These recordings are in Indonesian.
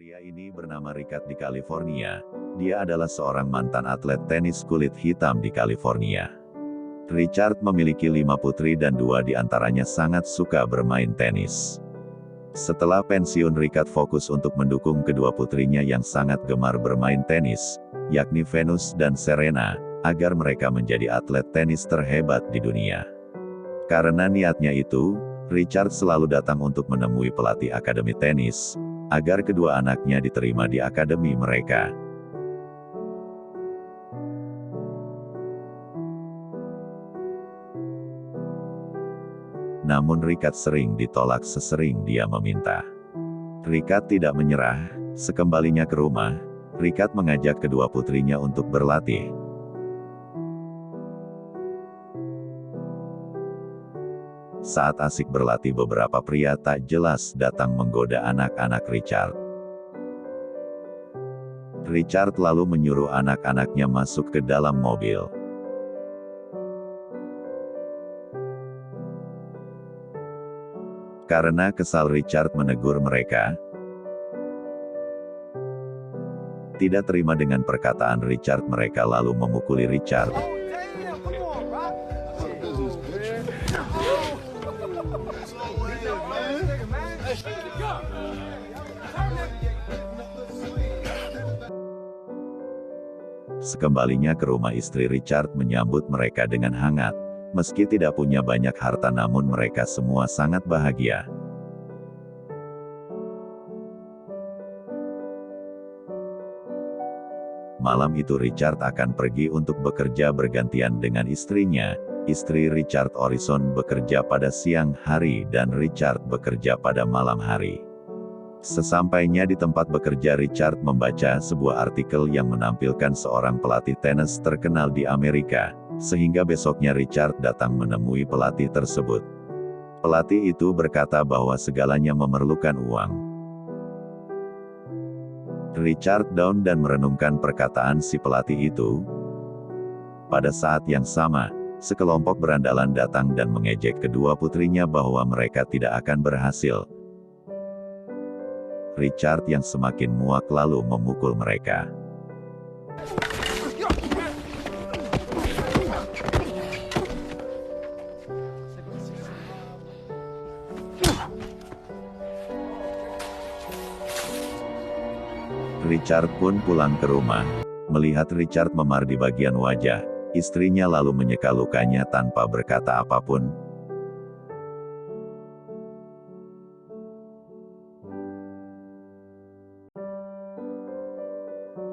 Pria ini bernama Richard di California. Dia adalah seorang mantan atlet tenis kulit hitam di California. Richard memiliki 5 putri dan 2 di antaranya sangat suka bermain tenis. Setelah pensiun, Richard fokus untuk mendukung kedua putrinya yang sangat gemar bermain tenis, yakni Venus dan Serena, agar mereka menjadi atlet tenis terhebat di dunia. Karena niatnya itu, Richard selalu datang untuk menemui pelatih akademi tenis, agar kedua anaknya diterima di akademi mereka. Namun Richard sering ditolak sesering dia meminta. Richard tidak menyerah. Sekembalinya ke rumah, Richard mengajak kedua putrinya untuk berlatih. Saat asik berlatih, beberapa pria tak jelas datang menggoda anak-anak Richard. Richard lalu menyuruh anak-anaknya masuk ke dalam mobil. Karena kesal, Richard menegur mereka. Tidak terima dengan perkataan Richard, mereka lalu memukuli Richard. Sekembalinya ke rumah, istri Richard menyambut mereka dengan hangat. Meski tidak punya banyak harta, namun mereka semua sangat bahagia. Malam itu Richard akan pergi untuk bekerja bergantian dengan istrinya. Istri Richard, Orison, bekerja pada siang hari dan Richard bekerja pada malam hari. Sesampainya di tempat bekerja, Richard membaca sebuah artikel yang menampilkan seorang pelatih tenis terkenal di Amerika, sehingga besoknya Richard datang menemui pelatih tersebut. Pelatih itu berkata bahwa segalanya memerlukan uang. Richard down dan merenungkan perkataan si pelatih itu. Pada saat yang sama, sekelompok berandalan datang dan mengejek kedua putrinya bahwa mereka tidak akan berhasil. Richard yang semakin muak lalu memukul mereka. Richard pun pulang ke rumah. Melihat Richard memar di bagian wajah, istrinya lalu menyeka lukanya tanpa berkata apapun.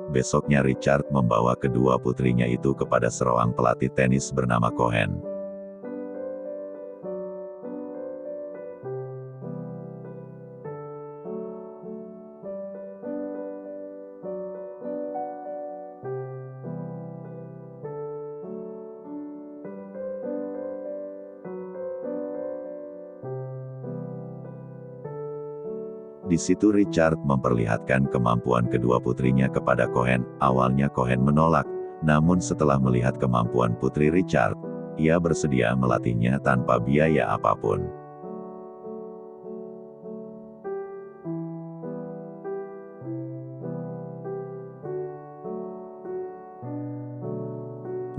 Besoknya Richard membawa kedua putrinya itu kepada seorang pelatih tenis bernama Cohen. Di situ Richard memperlihatkan kemampuan kedua putrinya kepada Cohen. Awalnya Cohen menolak, namun setelah melihat kemampuan putri Richard, ia bersedia melatihnya tanpa biaya apapun.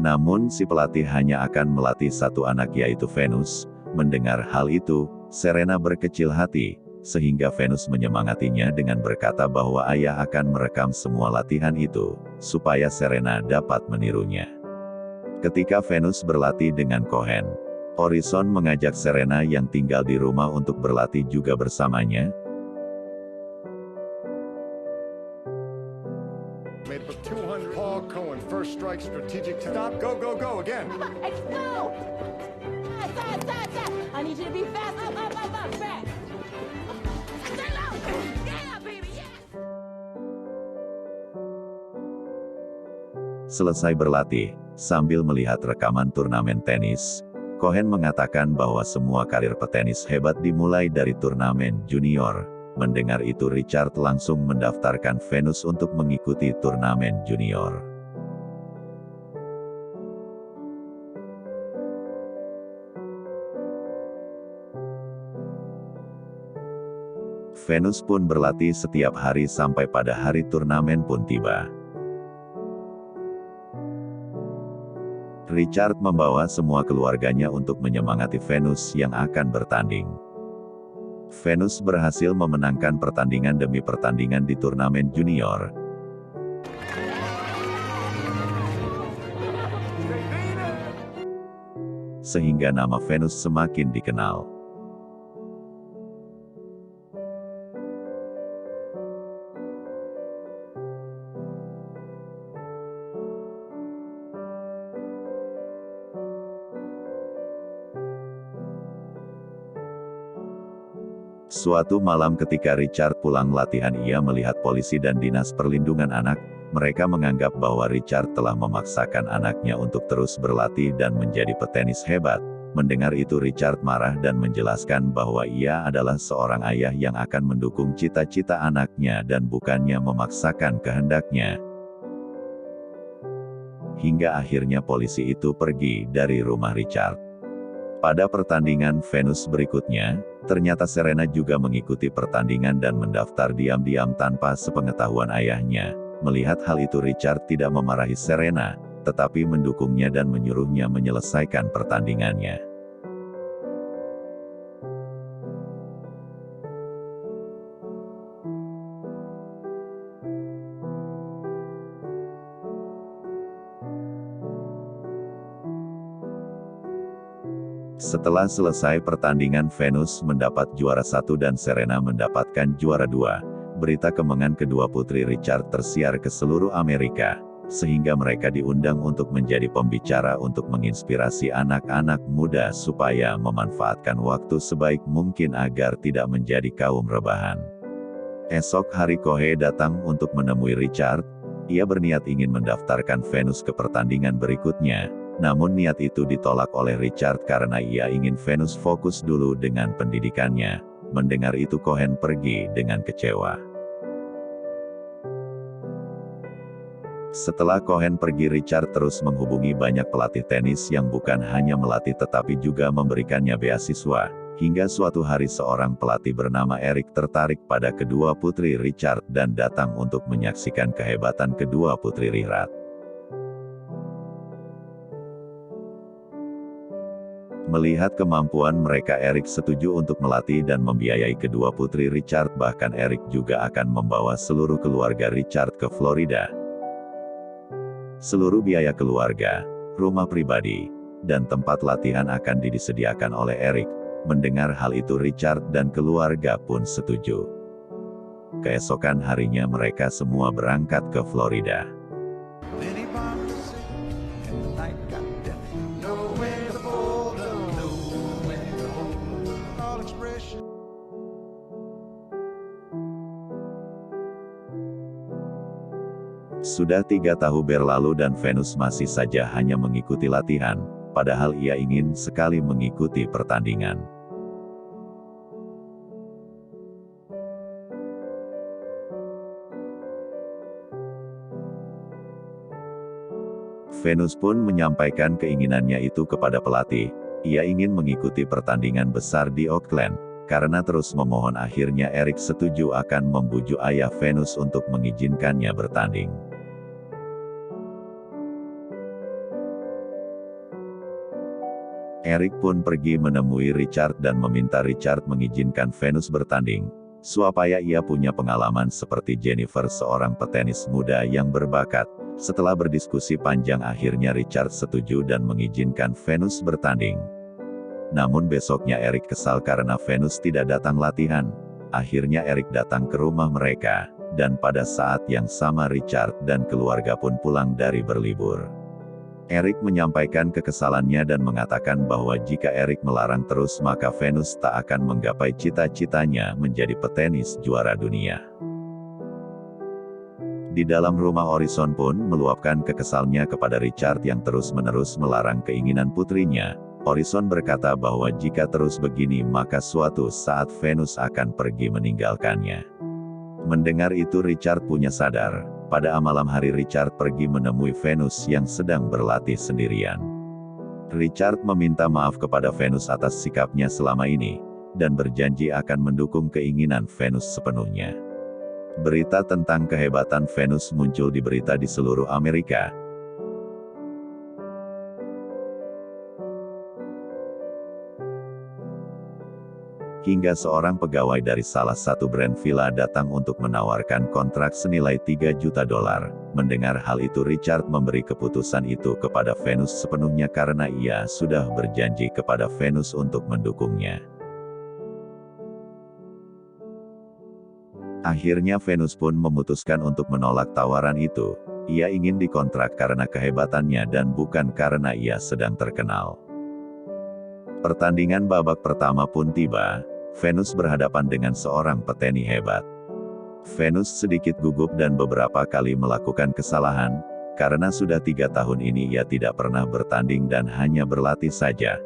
Namun si pelatih hanya akan melatih satu anak, yaitu Venus. Mendengar hal itu, Serena berkecil hati, sehingga Venus menyemangatinya dengan berkata bahwa ayah akan merekam semua latihan itu, supaya Serena dapat menirunya. Ketika Venus berlatih dengan Cohen, Orison mengajak Serena yang tinggal di rumah untuk berlatih juga bersamanya. Made for 200. Paul Cohen, first strike, strategic stop, go, go, go again. Let's go! Fast, fast, fast, fast! I need you to be fast, up, fast! Stay low! Yeah, baby, yeah! Selesai berlatih, sambil melihat rekaman turnamen tenis, Cohen mengatakan bahwa semua karir petenis hebat dimulai dari turnamen junior. Mendengar itu Richard langsung mendaftarkan Venus untuk mengikuti turnamen junior. Venus pun berlatih setiap hari sampai pada hari turnamen pun tiba. Richard membawa semua keluarganya untuk menyemangati Venus yang akan bertanding. Venus berhasil memenangkan pertandingan demi pertandingan di turnamen junior. Sehingga nama Venus semakin dikenal. Suatu malam ketika Richard pulang latihan, ia melihat polisi dan dinas perlindungan anak. Mereka menganggap bahwa Richard telah memaksakan anaknya untuk terus berlatih dan menjadi petenis hebat. Mendengar itu Richard marah dan menjelaskan bahwa ia adalah seorang ayah yang akan mendukung cita-cita anaknya dan bukannya memaksakan kehendaknya. Hingga akhirnya polisi itu pergi dari rumah Richard. Pada pertandingan Venus berikutnya, ternyata Serena juga mengikuti pertandingan dan mendaftar diam-diam tanpa sepengetahuan ayahnya. Melihat hal itu Richard tidak memarahi Serena, tetapi mendukungnya dan menyuruhnya menyelesaikan pertandingannya. Setelah selesai pertandingan Venus mendapat juara 1 dan Serena mendapatkan juara 2. Berita kemenangan kedua putri Richard tersiar ke seluruh Amerika, sehingga mereka diundang untuk menjadi pembicara untuk menginspirasi anak-anak muda supaya memanfaatkan waktu sebaik mungkin agar tidak menjadi kaum rebahan. Esok hari Kohei datang untuk menemui Richard. Ia berniat ingin mendaftarkan Venus ke pertandingan berikutnya. Namun niat itu ditolak oleh Richard karena ia ingin Venus fokus dulu dengan pendidikannya. Mendengar itu Cohen pergi dengan kecewa. Setelah Cohen pergi, Richard terus menghubungi banyak pelatih tenis yang bukan hanya melatih tetapi juga memberikannya beasiswa. Hingga suatu hari seorang pelatih bernama Eric tertarik pada kedua putri Richard dan datang untuk menyaksikan kehebatan kedua putri Richard. Melihat kemampuan mereka, Eric setuju untuk melatih dan membiayai kedua putri Richard. Bahkan Eric juga akan membawa seluruh keluarga Richard ke Florida. Seluruh biaya keluarga, rumah pribadi, dan tempat latihan akan disediakan oleh Eric. Mendengar hal itu Richard dan keluarga pun setuju. Keesokan harinya mereka semua berangkat ke Florida. Sudah 3 tahun berlalu dan Venus masih saja hanya mengikuti latihan, padahal ia ingin sekali mengikuti pertandingan. Venus pun menyampaikan keinginannya itu kepada pelatih. Ia ingin mengikuti pertandingan besar di Oakland. Karena terus memohon, akhirnya Eric setuju akan membujuk ayah Venus untuk mengizinkannya bertanding. Eric pun pergi menemui Richard dan meminta Richard mengizinkan Venus bertanding, supaya ia punya pengalaman seperti Jennifer, seorang petenis muda yang berbakat. Setelah berdiskusi panjang akhirnya Richard setuju dan mengizinkan Venus bertanding. Namun besoknya Eric kesal karena Venus tidak datang latihan. Akhirnya Eric datang ke rumah mereka, dan pada saat yang sama Richard dan keluarga pun pulang dari berlibur. Eric menyampaikan kekesalannya dan mengatakan bahwa jika Eric melarang terus maka Venus tak akan menggapai cita-citanya menjadi petenis juara dunia. Di dalam rumah Horizon pun meluapkan kekesalnya kepada Richard yang terus-menerus melarang keinginan putrinya. Horizon berkata bahwa jika terus begini maka suatu saat Venus akan pergi meninggalkannya. Mendengar itu Richard punya sadar. Pada malam hari Richard pergi menemui Venus yang sedang berlatih sendirian. Richard meminta maaf kepada Venus atas sikapnya selama ini. dan berjanji akan mendukung keinginan Venus sepenuhnya. Berita tentang kehebatan Venus muncul di berita di seluruh Amerika. Hingga seorang pegawai dari salah satu brand villa datang untuk menawarkan kontrak senilai $3 juta. Mendengar hal itu, Richard memberi keputusan itu kepada Venus sepenuhnya karena ia sudah berjanji kepada Venus untuk mendukungnya. Akhirnya Venus pun memutuskan untuk menolak tawaran itu. Ia ingin dikontrak karena kehebatannya dan bukan karena ia sedang terkenal. Pertandingan babak pertama pun tiba. Venus berhadapan dengan seorang petani hebat. Venus sedikit gugup dan beberapa kali melakukan kesalahan, karena sudah 3 tahun ini ia tidak pernah bertanding dan hanya berlatih saja.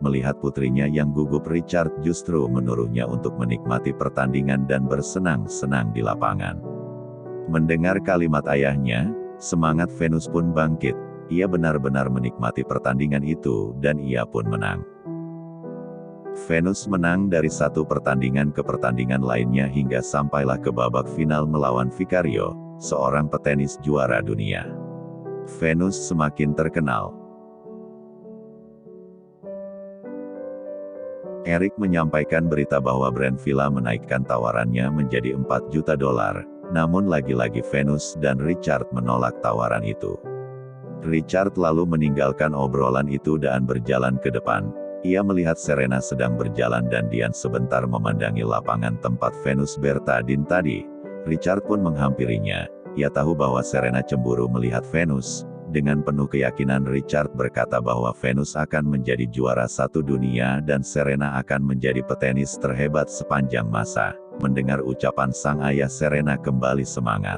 Melihat putrinya yang gugup, Richard justru menyuruhnya untuk menikmati pertandingan dan bersenang-senang di lapangan. Mendengar kalimat ayahnya, semangat Venus pun bangkit. Ia benar-benar menikmati pertandingan itu dan ia pun menang. Venus menang dari satu pertandingan ke pertandingan lainnya hingga sampailah ke babak final melawan Vicario, seorang petenis juara dunia. Venus semakin terkenal. Eric menyampaikan berita bahwa brand villa menaikkan tawarannya menjadi $4 juta, namun lagi-lagi Venus dan Richard menolak tawaran itu. Richard lalu meninggalkan obrolan itu dan berjalan ke depan. Ia melihat Serena sedang berjalan dan Dian sebentar memandangi lapangan tempat Venus bertanding tadi. Richard pun menghampirinya. Ia tahu bahwa Serena cemburu melihat Venus. Dengan penuh keyakinan Richard berkata bahwa Venus akan menjadi juara 1 dunia dan Serena akan menjadi petenis terhebat sepanjang masa. Mendengar ucapan sang ayah, Serena kembali semangat.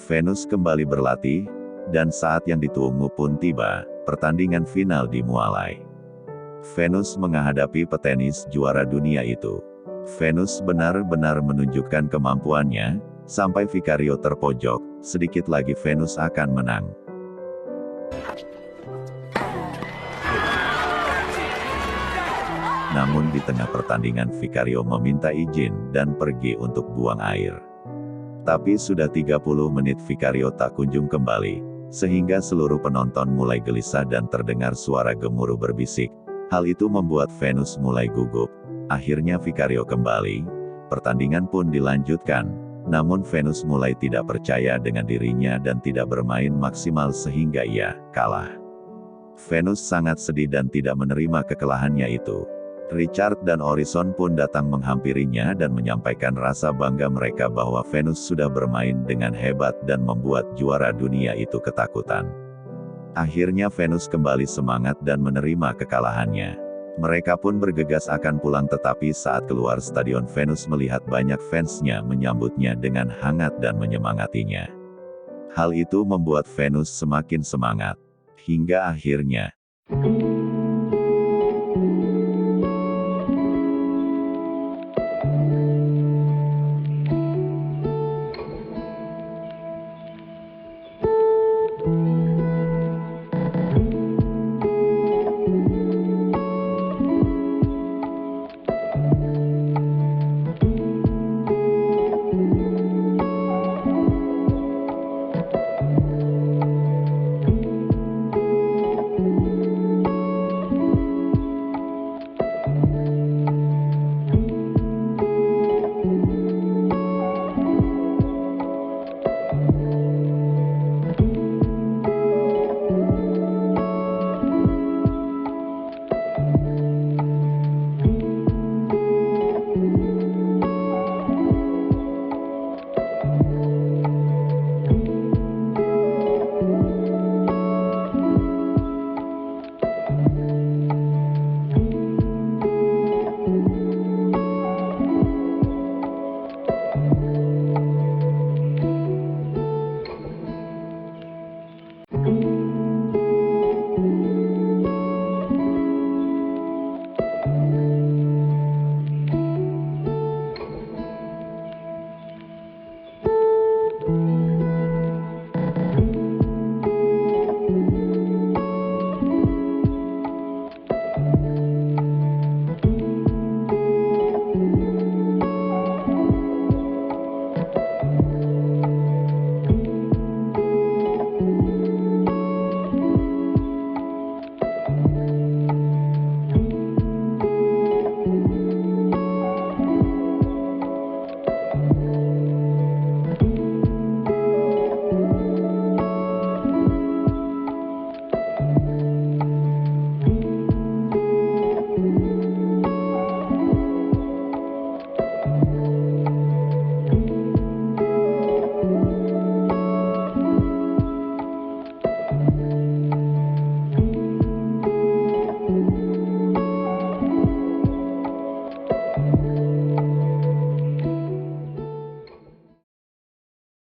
Venus kembali berlatih. Dan saat yang ditunggu pun tiba, pertandingan final dimulai. Venus menghadapi petenis juara dunia itu. Venus benar-benar menunjukkan kemampuannya, sampai Vicario terpojok, sedikit lagi Venus akan menang. Namun di tengah pertandingan Vicario meminta izin dan pergi untuk buang air. Tapi sudah 30 menit Vicario tak kunjung kembali. Sehingga seluruh penonton mulai gelisah dan terdengar suara gemuruh berbisik. Hal itu membuat Venus mulai gugup. Akhirnya Vicario kembali, pertandingan pun dilanjutkan. Namun Venus mulai tidak percaya dengan dirinya dan tidak bermain maksimal sehingga ia kalah. Venus sangat sedih dan tidak menerima kekalahannya itu. Richard dan Orison pun datang menghampirinya dan menyampaikan rasa bangga mereka bahwa Venus sudah bermain dengan hebat dan membuat juara dunia itu ketakutan. Akhirnya Venus kembali semangat dan menerima kekalahannya. Mereka pun bergegas akan pulang, tetapi saat keluar stadion Venus melihat banyak fansnya menyambutnya dengan hangat dan menyemangatinya. Hal itu membuat Venus semakin semangat. Hingga akhirnya